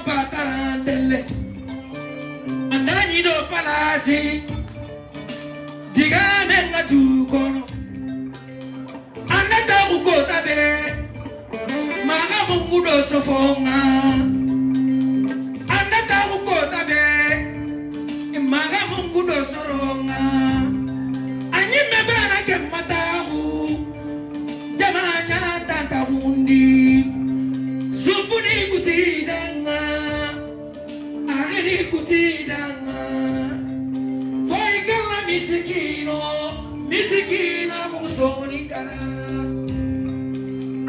pakarandele andani do palasi digane ngatukono anata ukota be maga mungudo sofonga anata ukota be maga mungudo soronga anyime bana ke matahu jamanya tanta hundi subuni kutidanga agni kutidanga foi kala misikina musonika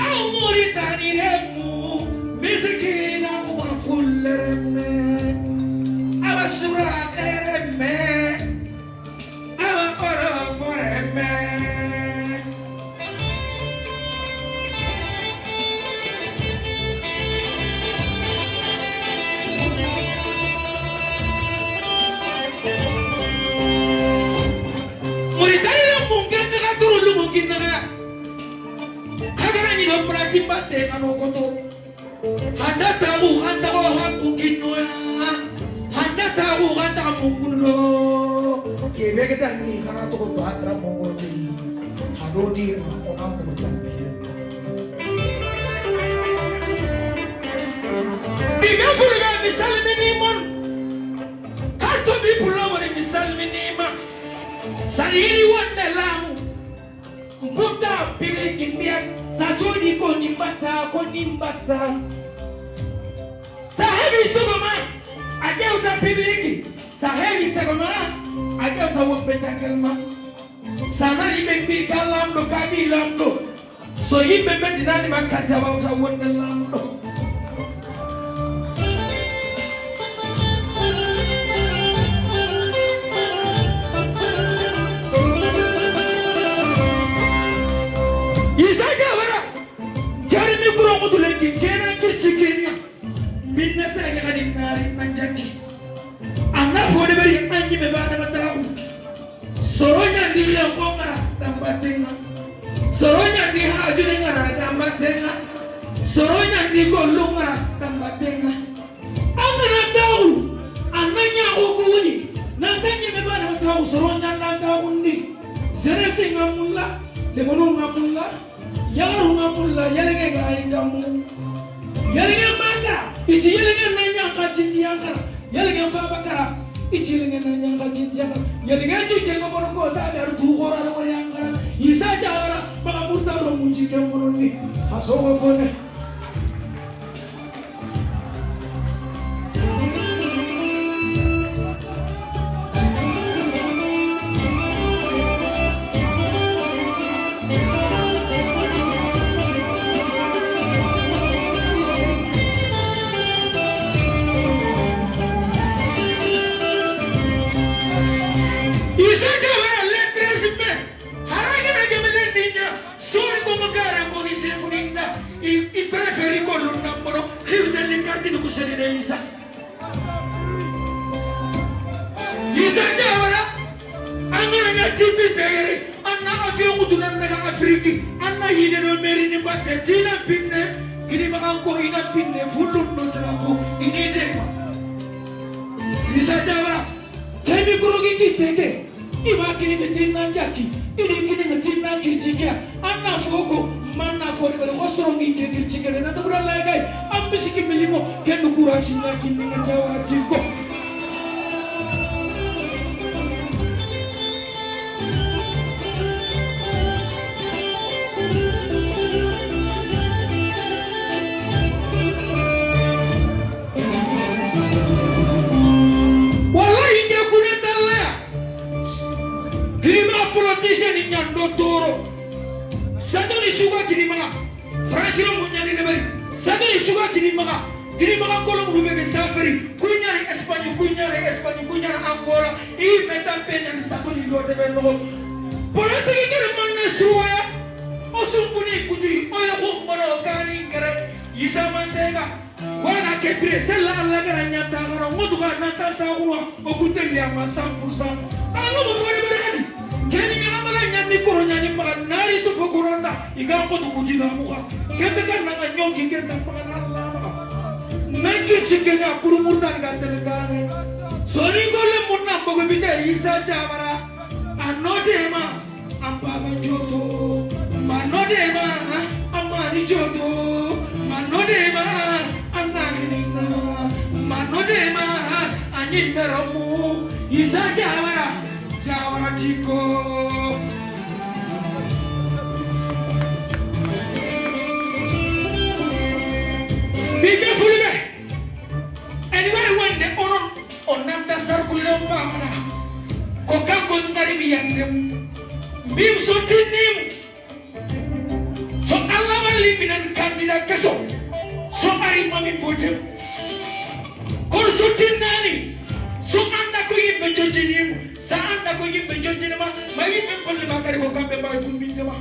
au muritani remu misikina mukullereme abasura kereme abakoro foreme Simpate kanokoto handa tahu handa haku kinoya handa tahu handa mungulo kebe kita ni karena tu batra mungulo ni hadodi orang mungulo biga fulga misal minimum karto bi pulo wale misal minimum saliri wanda lamu Buta pibe kimbia sajodi ko nimbata sahebi sugoma ageuta pibliki sahebi sagoma ageuta wopeta kelma sana ibe kalamdo kabilamdo so ibe bedinani makata wa wonde lamdo Kena kirchikenya minna sage kadin nari manjaki anna fode bari anyi me bana matahu soronya ni le ngongara tambatenga soronya ni hajune ngara tambatenga soronya ni golungara tambatenga amana tahu ananya okuni nandanyi me bana matahu soronya nandahu ni serese ngamulla le mono ngamulla Yaru ngamulla yelenge ngaingamu yelenge manga iti yelenge nanyanga jinjianga yelenge fabakara iti yelenge nanyanga jinjianga yelenge jinjianga moroko ta daru duhora ro yanga isa jawara baka murta ro munjike mononi asogo fone I preferi con un numero che delle carte di Isa Javara Anna tipi tegere Anna afio mutunan naga Afriki Anna yine no merini batte tina pinne Kini makanko ina pinne fulun no seraku ini dema Isa Javara Kemi kurogi kiteke Iba kini ngejinan jaki Ini kini ngejinan kirchikia Anna foko Mana for the Hostrom in the chicken and the Buddha like I'm missing Milimo, can do Kurashi like in the Jawa Chico. Wala inge kunetala. Grima politician in Yandotoro. Sadoni suga kinimaga Fransiro munyani nebari Sadoni suga kinimaga kolom rubege safari kunyari Espagne Angola I metal penya ni sadoni lo de beno politiki kere manne suya osumpuni kudi oya humano kani kere Isa Masega wana kepire sella alla gara nyata gara mutuga nakanta uwa okuteli ama 100% alo mo fori bere keni ngamala nyami koro nyani maga nari sofo koronda iga ko tukudi na muka kete kan na nyongi kete maga Allah maga Menki chicken a puru murtan gatelkane. Soni golle munna bogo bite isa chamara. Anodema ampama joto. Manodema amani joto. Manodema anakina. Manodema anindaramu. Isa chamara chico. Be careful, anyway, when the on the circular pamana, Coca Condari Biandem, Bim so tin so Allah living and Candida Casso, so I mammy put him. Corsutin Nani, so Anako Yim Jojim, Sanako Yim Jojima, my Yim Colibacari come by Bumindama.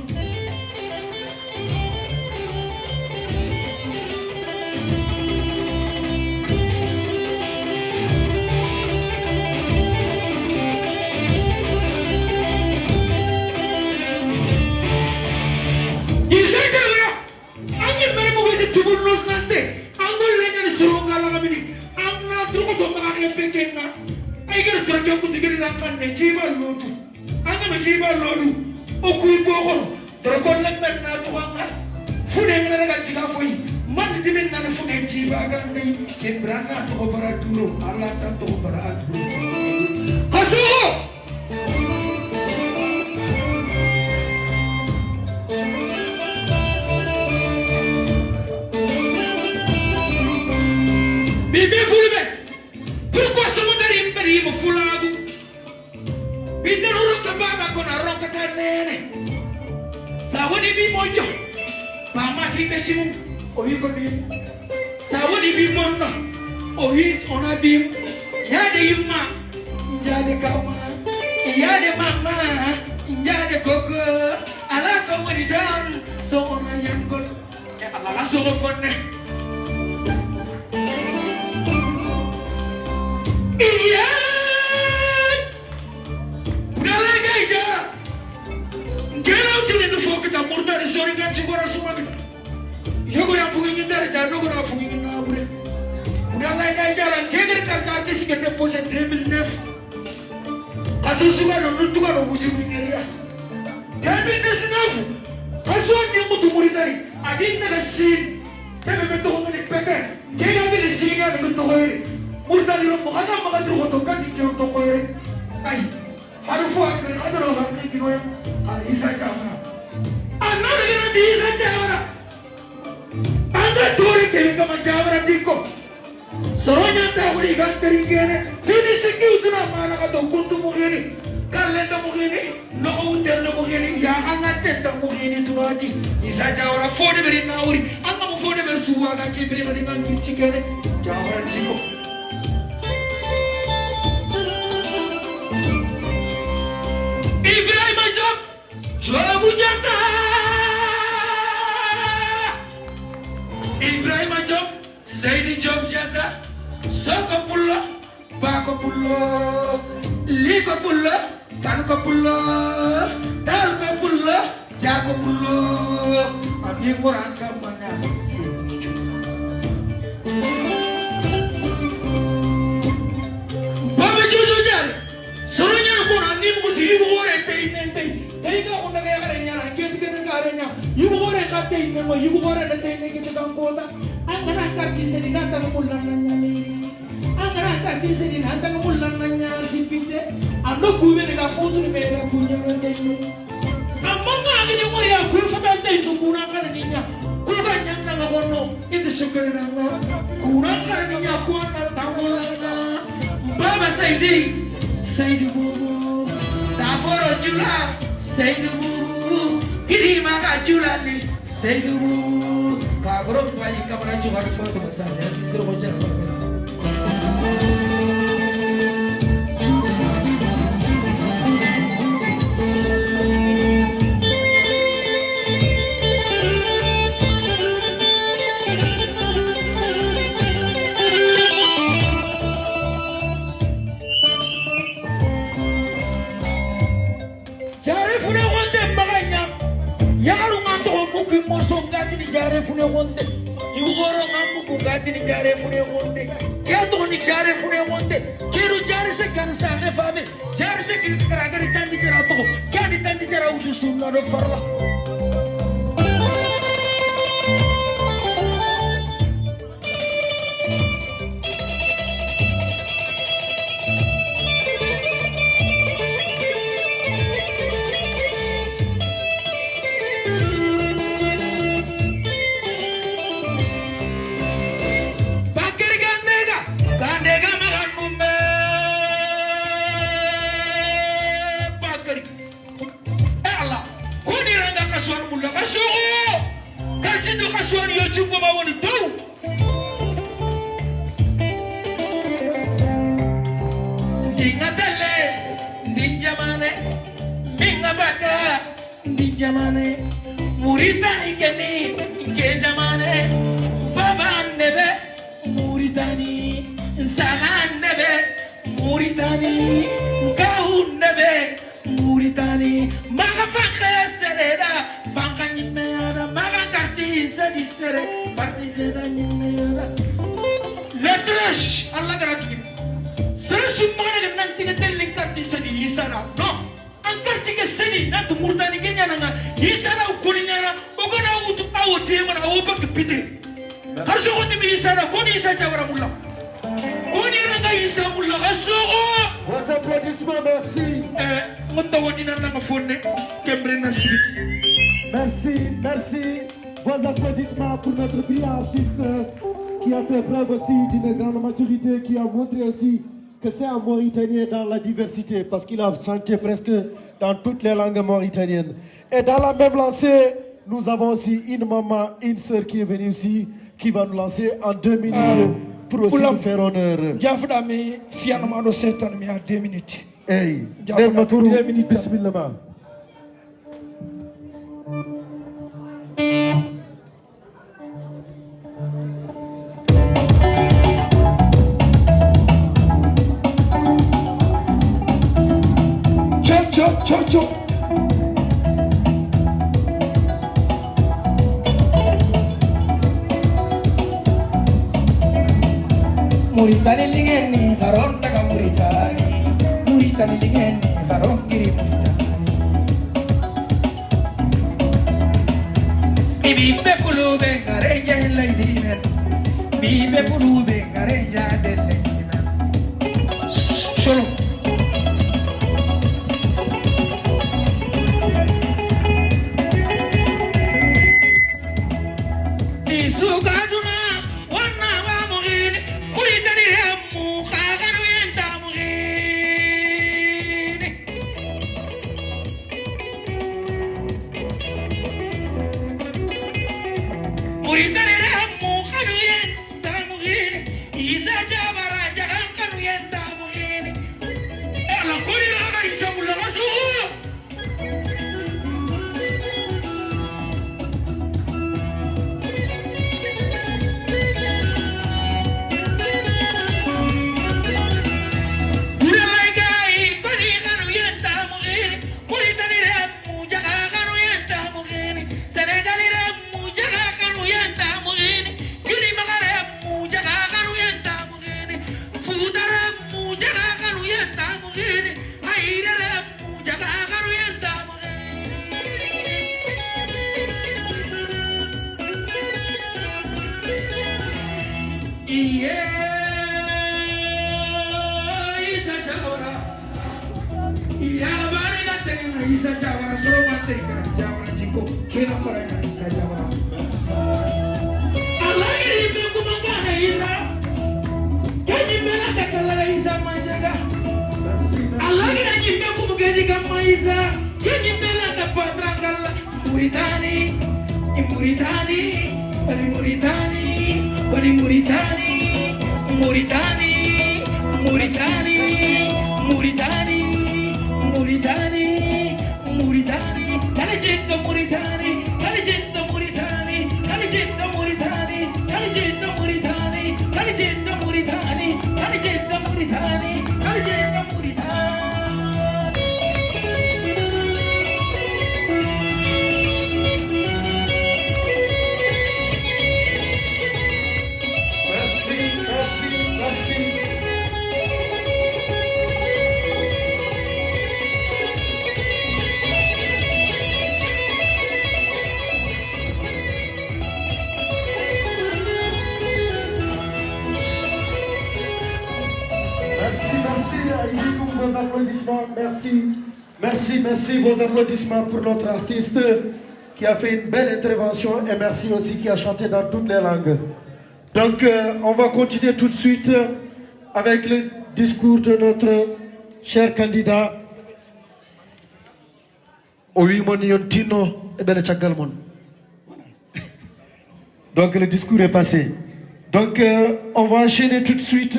Pourquoi ce monde est impérieux au foulago? Bidon rokababa kona rokata nene. Sawoni bi mojo. Mama fi beshimu oyi ko bi. Sawoni bi monno. Oyi ona bi. Yade yuma. Njade kama. Yade mama. Njade koko. Ala fa woni tan. So ona yangol. Ala so fonne. Iya. Murtari sori kan sigora sumaki yogo ya fugi ndar ja yogo na fugi na bure udah lai kai jalan keger karta ke sigete pose 2009 kasu suga no tuga no buji ngeria 2019 kasu ni mutu muridari adin na sin tebe beto ngani peke kega bi singa ni to hoye murtari ro maga maga tru to kati ke to hoye ai harufu ani kada ro ha ki no ya isa chama another gonna be isa chavara. Anda tori ke kama chavara diko. Soronya ta huri gan teringene. Finish ki utna mana ka to kuntu mugini. Kalle to mugini. No uter to mugini. Ya angate to mugini tunati. Isa chavara fode beri nauri. Anga mo fode ber suwa ga ke beri mari gan chikene. Chavara diko. Ibrahim Ajab. Jobu jata. Ibrahim Ajab, Saidi Job jata, Soko pulla, Bako pulla, Liko pulla, Tanko pulla, Talko pulla, Jako pulla, Abi Moranka mana Saidi Job. Baba Jojo jari, Soronya kona ni muti yuore tei. Tega onda kaya karenya na kiti kena karenya. Yuore kate inema yuore na tei neki tukang kota. Angana kaki sedi nanta ngamulan nanya miri. Angana kaki sedi nanta ngamulan nanya jipite. Ando kuwe nega foto ni mera kunya na tei. Amanga agini mo ya kulfata tei tukuna kana ninya. Kuka nyanda ngakono itu syukur nanga. Kuna kana ninya kuana tamolana. Baba Saidi bubu. Taforo jula. Saidi bubu. Kiri maka jula ni. Saidi bubu. Kagoro bayi kamera juga harus foto besar ya. Terus bocor. Yagaru nganto muku mosongati ni jare fune wonde. Yugoro ngamuku gati ni jare fune wonde keto ni jare fune wonde keru jare se kan sa refabe jare se ki karagari tandi jara to kani tandi jara udu sunna do farla Jamane Muritani keni ke jamane baban nebe Muritani sahan nebe Muritani kaun nebe Muritani maga fanka sereda fanka nyimera maga karti sadi sere parti sera nyimera letresh Allah garatu sere sumana nanti ngetel karti sadi isara no Ankarti ke seni nanti murtani kenya nanga isana ukulinyana ogona utu awote mana awoba kepite harso kondi mi isana koni isa jawara mulla koni ranga isa mulla hasogo vos applaudissements merci mutawani nanga fonne kembrena siriki merci vos applaudissements pour notre brillant artiste qui a fait preuve aussi d'une grande maturité qui a montré aussi que c'est un Mauritanien dans la diversité, parce qu'il a chanté presque dans toutes les langues mauritaniennes. Et dans la même lancée, nous avons aussi une maman, une sœur qui est venue ici, qui va nous lancer en 2 minutes pour aussi nous faire honneur. Jafdami, fianama do setan mi à 2 minutes. Hey, Dermaturu, bismillah. Chop. Muritani lingeni karon taka Muritani lingeni karon kiri Muritani Bibe fulube ngareja helaidinen Bibe fulube ngareja deleinen Solo Isa Jawara solo materi kana Jawara jiko kena para kana Isa Jawara Allah iri be kumangana Isa kenyi mela takala Isa manjaga Allah iri be kumugedi kama Isa kenyi mela tapatrangala Muritani vos applaudissements. Merci vos applaudissements pour notre artiste qui a fait une belle intervention et merci aussi qui a chanté dans toutes les langues. Donc on va continuer tout de suite avec le discours de notre cher candidat. Donc le discours est passé. Donc on va enchaîner tout de suite.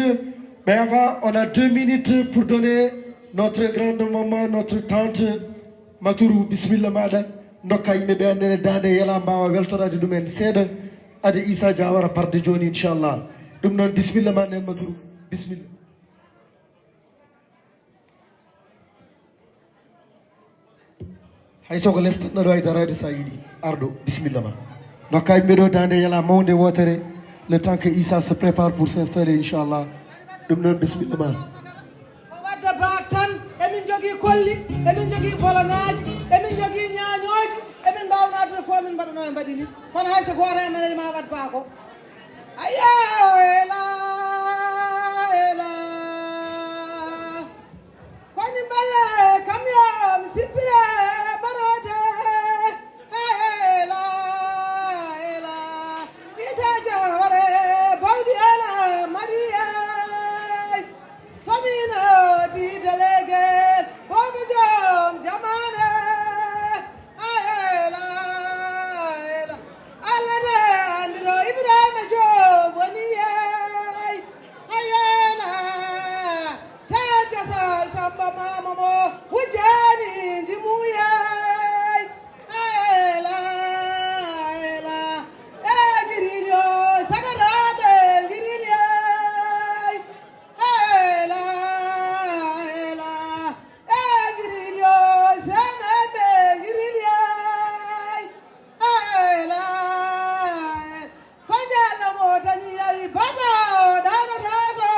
Mais avant, on a 2 minutes pour donner notre grande maman, notre tante Matourou Bismillah Mada. Nokka yimɓe ɓe andene dande yala mbawa weltorade ɗumen seeɗa ade Issa Diawara parde joni inchallah ɗum noon bisimilla ma nen Matourou bisimilla. hay soko lesɗaɗɗo ɗo hay darade sa yiiɗi arɗo bisimilla ma nokka yimɓe ɗo dande yala mawde wotere le temps que Issa se prépare pour s'installer inchallah ɗum noon bisimilla ma o wadda baak tan emin jogui kolli emin jogui bolongaji emin jogui ñañoji emin mbawnadude fo min mbaɗano e mbaɗi ni kono hay so goto e men ma wat baako aya ela ela koni balle kam yo mi sippire barode ela ela Issa Diawara bawdi ela maria samina di delege bobo jom jamane ela ela alla de andiro ibrahima jom woni ayena taja samba mama mo wujani ndimuye ela ela girilio sagarabe girilio ela ela girilio semebe girilio ela konjala motani ay basa dana tago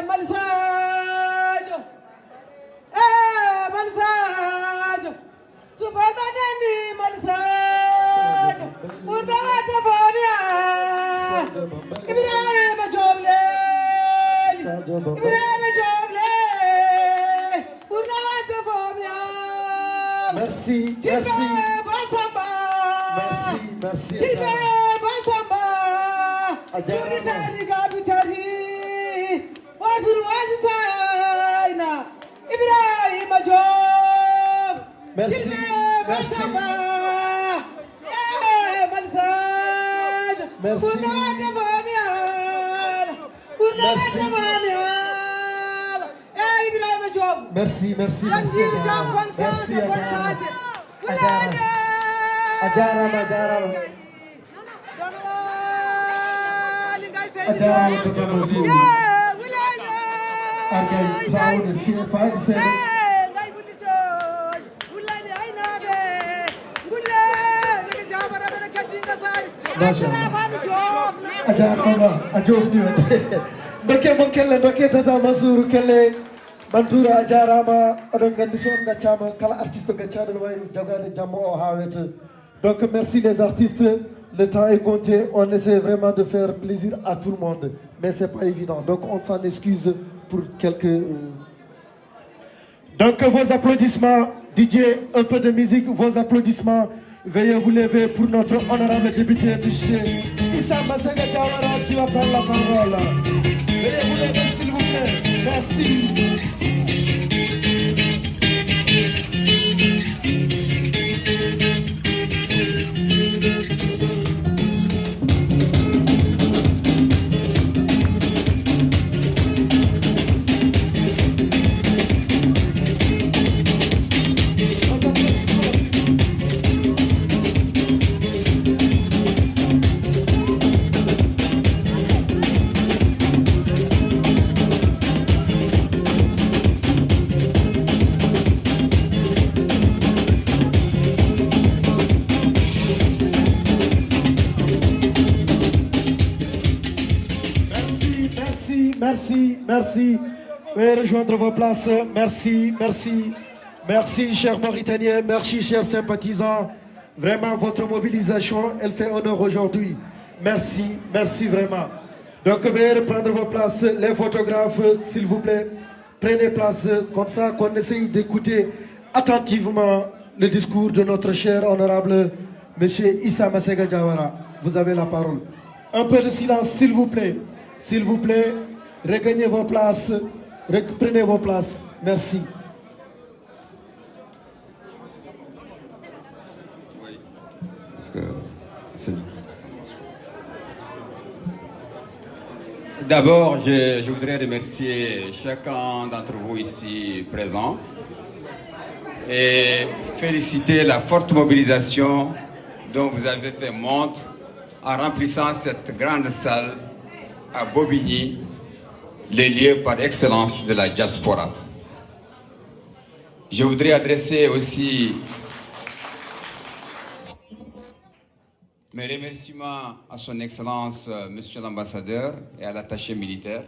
malsajo subhanani malsajo urdawata fobia Ibrahima Joble urdawata fobia merci basamba merci Tibe basamba Adjara. Juni tati gabi tati Wasuru wajisaina Ibrahima Job Merci, merci. Merci. Merci, merci, merci. Merci, Adjara. Dokke mon kelle dokke tata Mansour kelle Bantoura a jarama oɗon gandi so on gaccama kala artiste gaccaɗo no wayno jogade jamma o ha weta. Donc merci les artistes, le temps est compté, on essaie vraiment de faire plaisir à tout le monde mais c'est pas évident donc on s'en excuse pour quelques Donc vos applaudissements, DJ, un peu de musique, vos applaudissements. Veuillez vous lever pour notre honorable député de chez Issa Diawara qui va prendre la parole. Veuillez vous lever s'il vous plaît. Merci. Merci. Veuillez rejoindre vos places. Merci. Merci, chers Mauritaniens. Merci, chers sympathisants. Vraiment, votre mobilisation, elle fait honneur aujourd'hui. Merci vraiment. Donc, veuillez reprendre vos places. Les photographes, s'il vous plaît, prenez place comme ça qu'on essaye d'écouter attentivement le discours de notre cher honorable Monsieur Issa Masséga Diawara. Vous avez la parole. Un peu de silence, s'il vous plaît. S'il vous plaît, regagnez vos places. Prenez vos places. Merci. D'abord, je voudrais remercier chacun d'entre vous ici présent et féliciter la forte mobilisation dont vous avez fait montre en remplissant cette grande salle à Bobigny, les lieux par excellence de la diaspora. Je voudrais adresser aussi mes remerciements à son Excellence, Monsieur l'Ambassadeur, et à l'attaché militaire,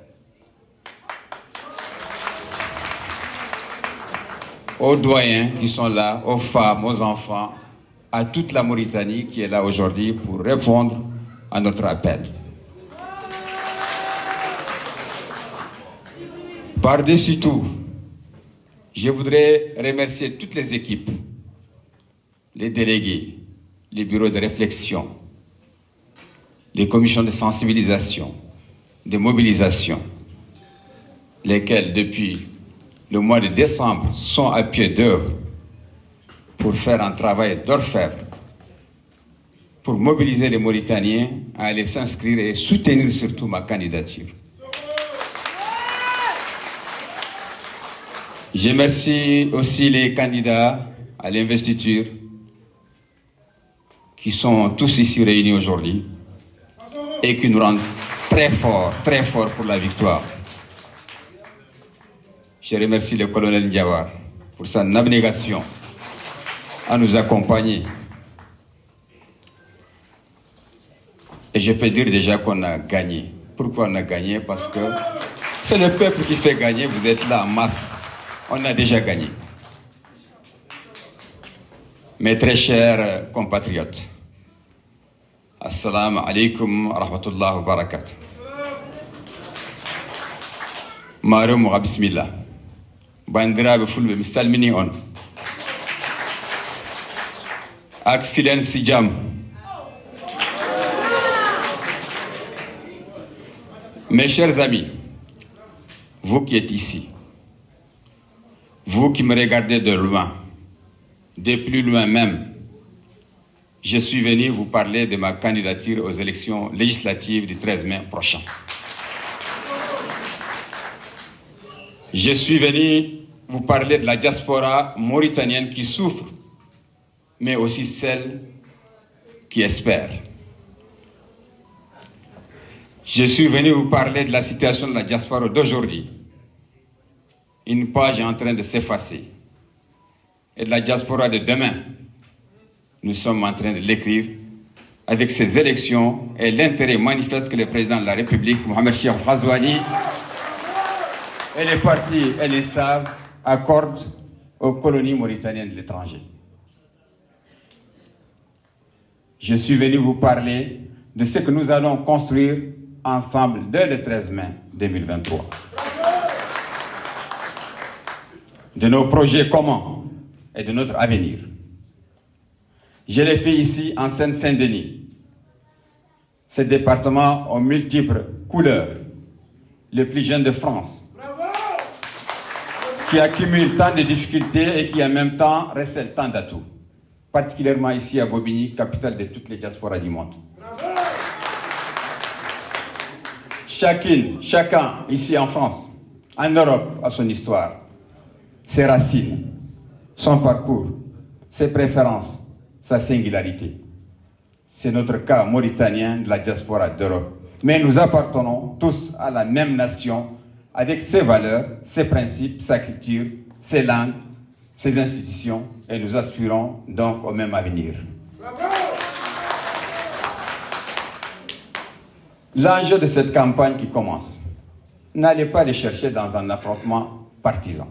aux doyens qui sont là, aux femmes, aux enfants, à toute la Mauritanie qui est là aujourd'hui pour répondre à notre appel. Par-dessus tout, je voudrais remercier toutes les équipes, les délégués, les bureaux de réflexion, les commissions de sensibilisation, de mobilisation, lesquelles, depuis le mois de décembre, sont à pied d'œuvre pour faire un travail d'orfèvre, pour mobiliser les Mauritaniens à aller s'inscrire et soutenir surtout ma candidature. Je remercie aussi les candidats à l'investiture qui sont tous ici réunis aujourd'hui et qui nous rendent très forts pour la victoire. Je remercie le colonel Ndiawar pour sa abnégation à nous accompagner. Et je peux dire déjà qu'on a gagné. Pourquoi on a gagné? Parce que c'est le peuple qui fait gagner, vous êtes là en masse. On a déjà gagné. Mes très chers compatriotes, Assalamu alaikum wa rahmatullahi wa barakatuh. Marum wa bismillah. Bandiraɓe fulɓe mi salmini on. Ak silen si jam. Mes chers amis, vous qui êtes ici, vous qui me regardez de loin, de plus loin même, je suis venu vous parler de ma candidature aux élections législatives du 13 mai prochain. Je suis venu vous parler de la diaspora mauritanienne qui souffre, mais aussi celle qui espère. Je suis venu vous parler de la situation de la diaspora d'aujourd'hui. Une page est en train de s'effacer. Et de la diaspora de demain, nous sommes en train de l'écrire avec ces élections et l'intérêt manifeste que le président de la République, Mohamed Cheikh Ghazouani, et les partis et les SAV accordent aux colonies mauritaniennes de l'étranger. Je suis venu vous parler de ce que nous allons construire ensemble dès le 13 mai 2023. De nos projets communs et de notre avenir. Je l'ai fait ici en Seine-Saint-Denis. Ce département aux multiples couleurs, le plus jeune de France, qui accumule tant de difficultés et qui en même temps recèle tant d'atouts, particulièrement ici à Bobigny, capitale de toutes les diasporas du monde. Chacun ici en France, en Europe, a son histoire, ses racines, son parcours, ses préférences, sa singularité. C'est notre cas mauritanien de la diaspora d'Europe. Mais nous appartenons tous à la même nation avec ses valeurs, ses principes, sa culture, ses langues, ses institutions et nous aspirons donc au même avenir. L'enjeu de cette campagne qui commence, n'allez pas les chercher dans un affrontement partisan.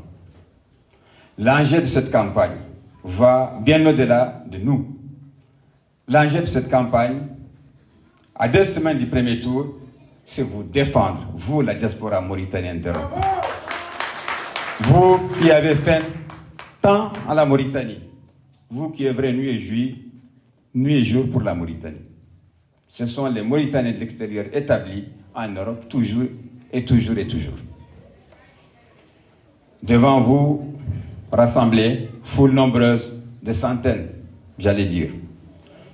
L'enjeu de cette campagne va bien au-delà de nous. L'enjeu de cette campagne, à 2 semaines du premier tour, c'est vous défendre, vous, la diaspora mauritanienne d'Europe. Vous qui avez fait tant à la Mauritanie, vous qui œuvrez nuit et jour pour la Mauritanie. Ce sont les Mauritaniens de l'extérieur établis en Europe, toujours et toujours et toujours. Devant vous, rassemblés, foule nombreuse, des centaines, j'allais dire,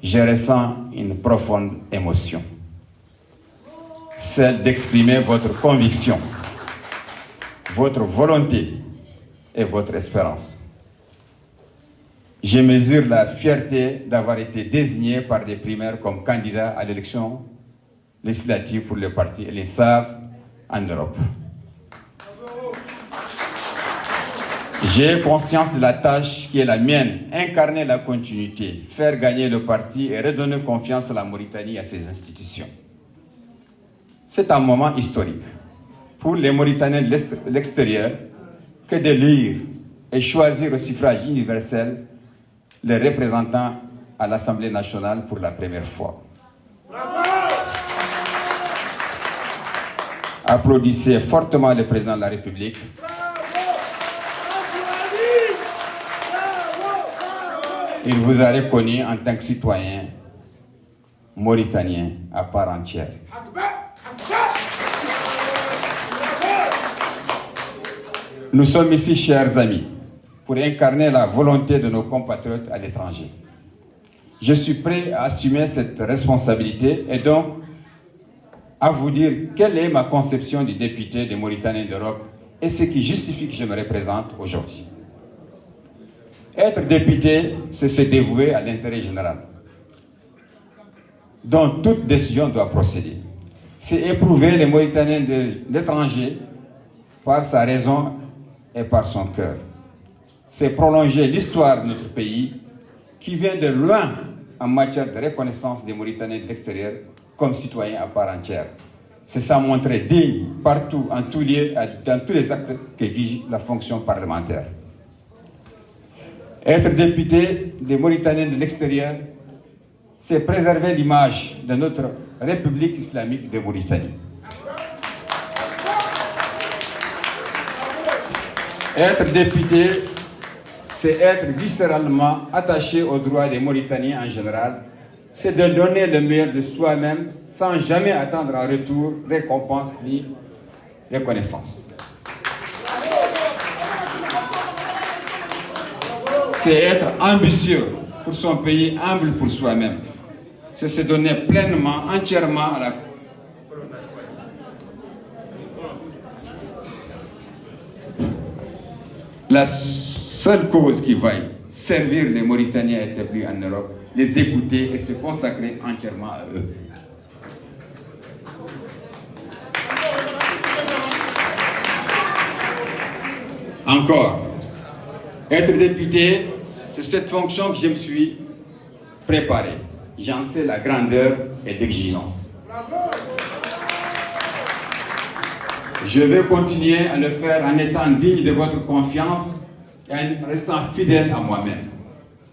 je ressens une profonde émotion, celle d'exprimer votre conviction, votre volonté et votre espérance. Je mesure la fierté d'avoir été désigné par des primaires comme candidat à l'élection législative pour le parti l'INSAV en Europe. J'ai conscience de la tâche qui est la mienne, incarner la continuité, faire gagner le parti et redonner confiance à la Mauritanie et à ses institutions. C'est un moment historique pour les Mauritaniens de l'extérieur que de lire et choisir au suffrage universel les représentants à l'Assemblée nationale pour la première fois. Applaudissez fortement le président de la République. Il vous a reconnu en tant que citoyen mauritanien à part entière. Nous sommes ici, chers amis, pour incarner la volonté de nos compatriotes à l'étranger. Je suis prêt à assumer cette responsabilité et donc à vous dire quelle est ma conception du député des Mauritaniens d'Europe et ce qui justifie que je me représente aujourd'hui. Être député, c'est se dévouer à l'intérêt général, dont toute décision doit procéder. C'est éprouver les Mauritaniens de l'étranger par sa raison et par son cœur. C'est prolonger l'histoire de notre pays qui vient de loin en matière de reconnaissance des Mauritaniens de l'extérieur comme citoyens à part entière. C'est s'en montrer digne partout, en tous lieux, dans tous les actes qu'exige la fonction parlementaire. Être député des Mauritaniens de l'extérieur, c'est préserver l'image de notre République islamique de Mauritanie. Être député, c'est être viscéralement attaché aux droits des Mauritaniens en général, c'est de donner le meilleur de soi-même sans jamais attendre en retour récompense ni reconnaissance. C'est être ambitieux pour son pays, humble pour soi-même. C'est se donner pleinement, entièrement à la seule cause qui vaille, servir les Mauritaniens établis en Europe, les écouter et se consacrer entièrement à eux. Encore, être député, c'est cette fonction que je me suis préparé. J'en sais la grandeur et l'exigence. Je vais continuer à le faire en étant digne de votre confiance et en restant fidèle à moi-même.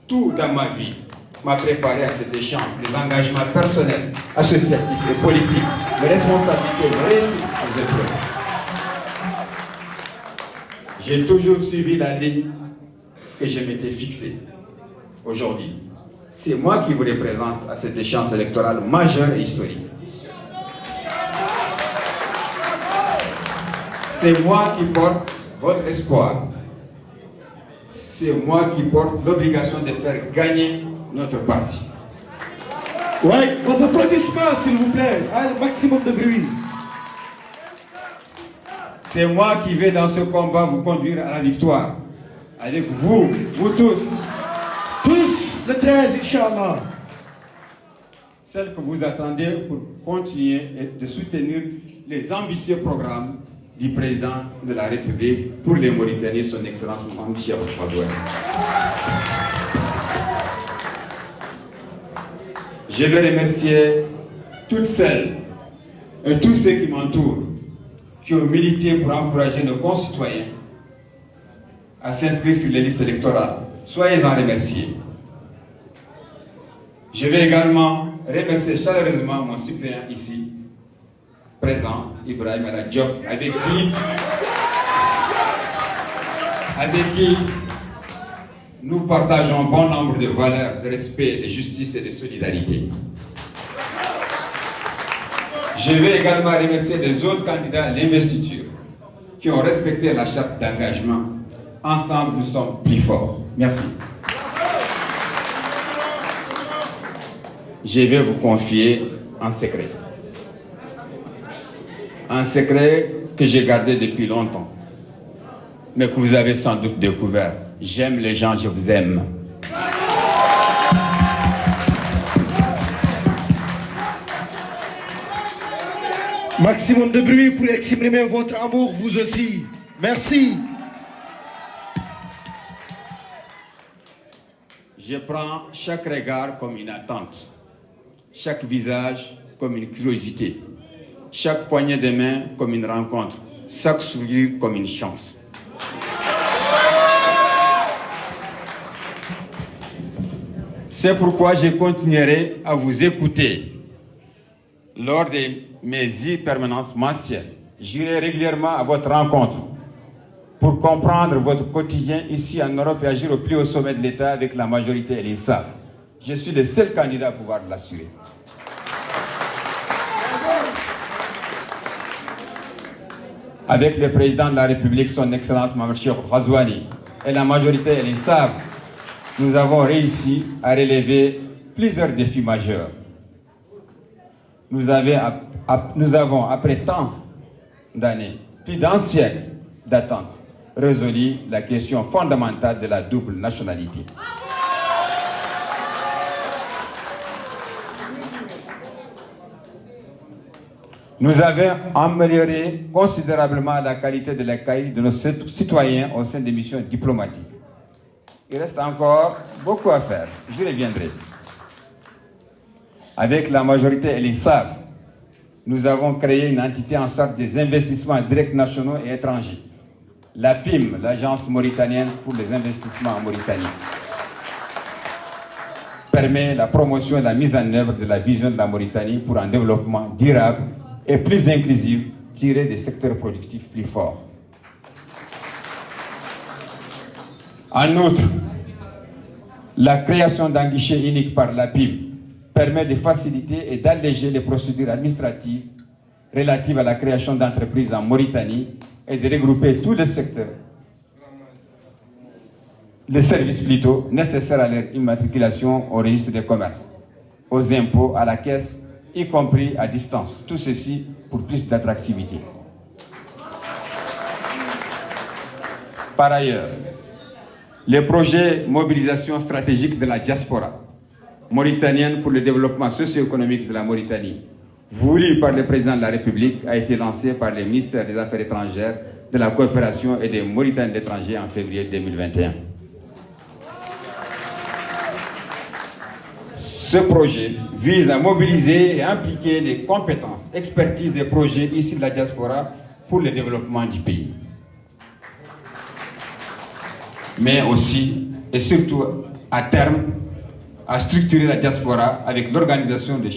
Tout dans ma vie m'a préparé à cette échéance, les engagements personnels, associatifs et politiques, les responsabilités, les réussites, les épreuves. J'ai toujours suivi la ligne que je m'étais fixée. Aujourd'hui, c'est moi qui vous représente à cette échéance électorale majeure et historique. C'est moi qui porte votre espoir. C'est moi qui porte l'obligation de faire gagner notre parti. Oui, vos applaudissements, s'il vous plaît. Un maximum de bruit. C'est moi qui vais dans ce combat vous conduire à la victoire. Avec vous, vous tous. Tous, le 13, Inch'Allah. Celle que vous attendez pour continuer et de soutenir les ambitieux programmes du président de la République pour les Mauritaniens, son Excellence Mohamed Cheikh Ould Ghazouani. Je vais remercier toutes celles et tous ceux qui m'entourent, qui ont milité pour encourager nos concitoyens à s'inscrire sur les listes électorales. Soyez-en remerciés. Je vais également remercier chaleureusement mon suppléant ici, présent, Ibrahim El Diop, avec qui nous partageons bon nombre de valeurs de respect, de justice et de solidarité. Je vais également remercier les autres candidats à l'investiture qui ont respecté la charte d'engagement. Ensemble, nous sommes plus forts. Merci. Je vais vous confier un secret. Un secret que j'ai gardé depuis longtemps, mais que vous avez sans doute découvert. J'aime les gens, je vous aime. Maximum de bruit pour exprimer votre amour, vous aussi. Merci. Je prends chaque regard comme une attente, chaque visage comme une curiosité, chaque poignée de main comme une rencontre, chaque sourire comme une chance. C'est pourquoi je continuerai à vous écouter lors de mes e-permanences mensuelles. J'irai régulièrement à votre rencontre pour comprendre votre quotidien ici en Europe et agir au plus haut sommet de l'État avec la majorité et l'INSAF. Je suis le seul candidat à pouvoir l'assurer. Avec le président de la République, son Excellence Mohamed Cheikh Ghazouani, et la majorité et l'INSAF, nous avons réussi à relever plusieurs défis majeurs. Nous avons, après tant d'années, plus d'un siècle d'attente, résolu la question fondamentale de la double nationalité. Nous avons amélioré considérablement la qualité de l'accueil de nos citoyens au sein des missions diplomatiques. Il reste encore beaucoup à faire, je reviendrai. Avec la majorité et l'INSAF, nous avons créé une entité en sorte des investissements directs nationaux et étrangers. La PIM, l'Agence mauritanienne pour les investissements en Mauritanie, permet la promotion et la mise en œuvre de la vision de la Mauritanie pour un développement durable et plus inclusif, tiré des secteurs productifs plus forts. En outre, la création d'un guichet unique par la PIM permet de faciliter et d'alléger les procédures administratives relatives à la création d'entreprises en Mauritanie et de regrouper tous les secteurs, les services plutôt, nécessaires à leur immatriculation au registre des commerces, aux impôts, à la caisse, y compris à distance. Tout ceci pour plus d'attractivité. Par ailleurs, les projets mobilisation stratégique de la diaspora mauritanienne pour le développement socio-économique de la Mauritanie, voulu par le président de la République, a été lancé par le ministère des Affaires étrangères, de la coopération et des Mauritaniens de l'étranger en février 2021. Ce projet vise à mobiliser et impliquer les compétences, expertises et projets issus de la diaspora pour le développement du pays. Mais aussi et surtout à terme à structurer la diaspora avec l'organisation de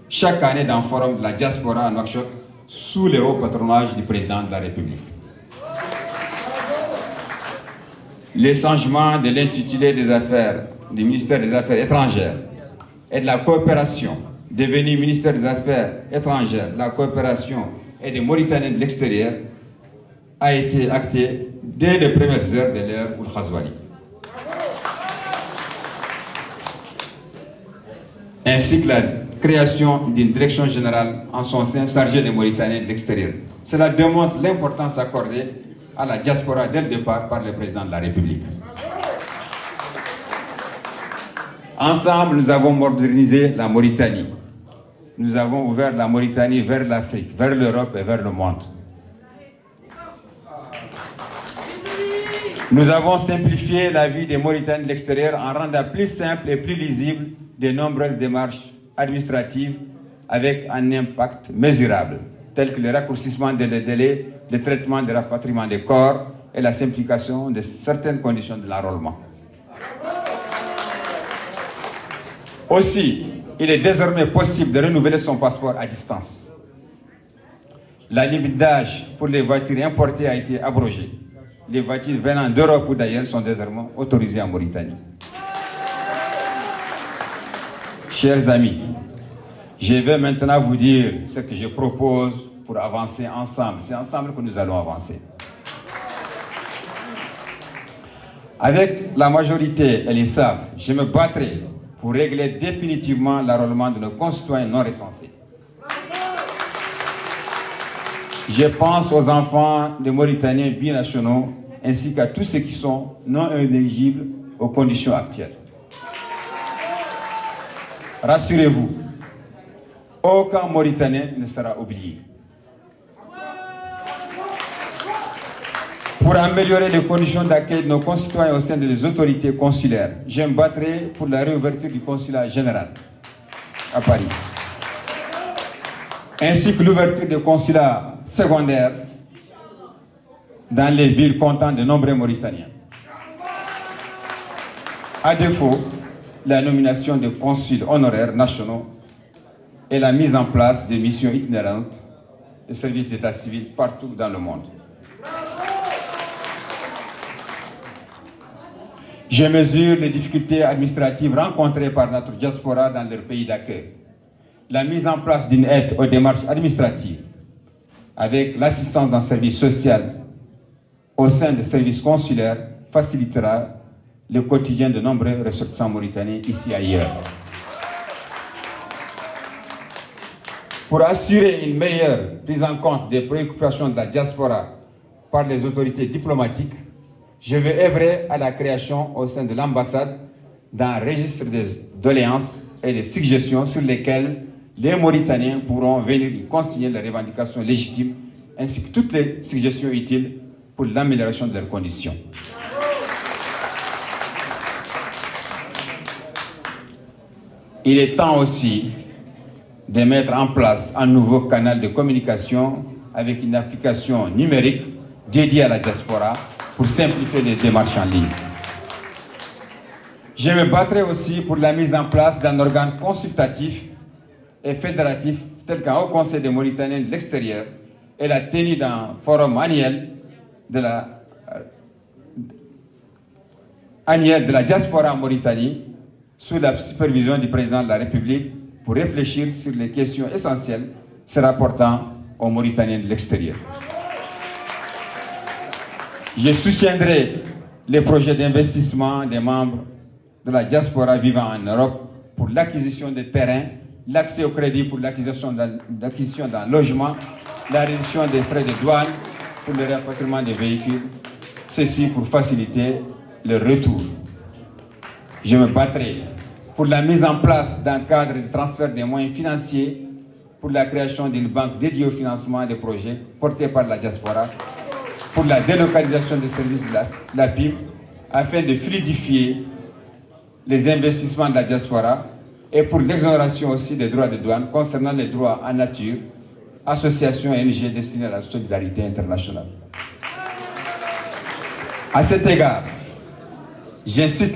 chaque année d'un forum de la diaspora à Nouakchott sous le haut patronage du président de la République. Les changements de l'intitulé des affaires du ministère des Affaires étrangères et de la coopération, devenu ministère des Affaires étrangères, de la coopération et des Mauritaniens de l'extérieur, a été acté dès les premières heures de l'ère Ould Ghazouani. Ainsi que la création d'une direction générale en son sein chargée des Mauritaniens de l'extérieur. Cela démontre l'importance accordée à la diaspora dès le départ par le président de la République. Ensemble, nous avons modernisé la Mauritanie. Nous avons ouvert la Mauritanie vers l'Afrique, vers l'Europe et vers le monde. Nous avons simplifié la vie des Mauritaniens de l'extérieur en rendant plus simple et plus lisible de nombreuses démarches administratives avec un impact mesurable, tels que le raccourcissement des délais, le traitement des rapatriements des corps et la simplification de certaines conditions de l'enrôlement. Aussi, il est désormais possible de renouveler son passeport à distance. La limite d'âge pour les voitures importées a été abrogée. Les voitures venant d'Europe ou d'ailleurs sont désormais autorisées en Mauritanie. Chers amis, je vais maintenant vous dire ce que je propose pour avancer ensemble. C'est ensemble que nous allons avancer. Avec la majorité et les savent, je me battrai pour régler définitivement l'enrôlement de nos concitoyens non recensés. Je pense aux enfants des Mauritaniens binationaux ainsi qu'à tous ceux qui sont non éligibles aux conditions actuelles. Rassurez-vous, aucun Mauritanien ne sera oublié. Pour améliorer les conditions d'accueil de nos concitoyens au sein des autorités consulaires, je me battrai pour la réouverture du consulat général à Paris, ainsi que l'ouverture des consulats secondaires dans les villes comptant de nombreux Mauritaniens. À défaut, la nomination de consuls honoraires nationaux et la mise en place de missions itinérantes de services d'état civil partout dans le monde. Je mesure les difficultés administratives rencontrées par notre diaspora dans leur pays d'accueil. La mise en place d'une aide aux démarches administratives avec l'assistance d'un service social au sein des services consulaires facilitera le quotidien de nombreux ressortissants mauritaniens ici et ailleurs. Pour assurer une meilleure prise en compte des préoccupations de la diaspora par les autorités diplomatiques, je vais œuvrer à la création au sein de l'ambassade d'un registre de doléances et de suggestions sur lesquelles les Mauritaniens pourront venir y consigner leurs revendications légitimes ainsi que toutes les suggestions utiles pour l'amélioration de leurs conditions. Il est temps aussi de mettre en place un nouveau canal de communication avec une application numérique dédiée à la diaspora pour simplifier les démarches en ligne. Je me battrai aussi pour la mise en place d'un organe consultatif et fédératif tel qu'un haut conseil des Mauritaniens de l'extérieur et la tenue d'un forum annuel de la diaspora en Mauritanie sous la supervision du président de la République pour réfléchir sur les questions essentielles se rapportant aux Mauritaniens de l'extérieur. Je soutiendrai les projets d'investissement des membres de la diaspora vivant en Europe pour l'acquisition de terrains, l'accès au crédit pour l'acquisition d'un logement, la réduction des frais de douane pour le rapatriement des véhicules, ceci pour faciliter le retour. Je me battrai pour la mise en place d'un cadre de transfert des moyens financiers pour la création d'une banque dédiée au financement des projets portés par la diaspora, pour la délocalisation des services de la PIM, afin de fluidifier les investissements de la diaspora et pour l'exonération aussi des droits de douane concernant les droits en nature, associations et ONG destinées à la solidarité internationale. À cet égard, j'incite les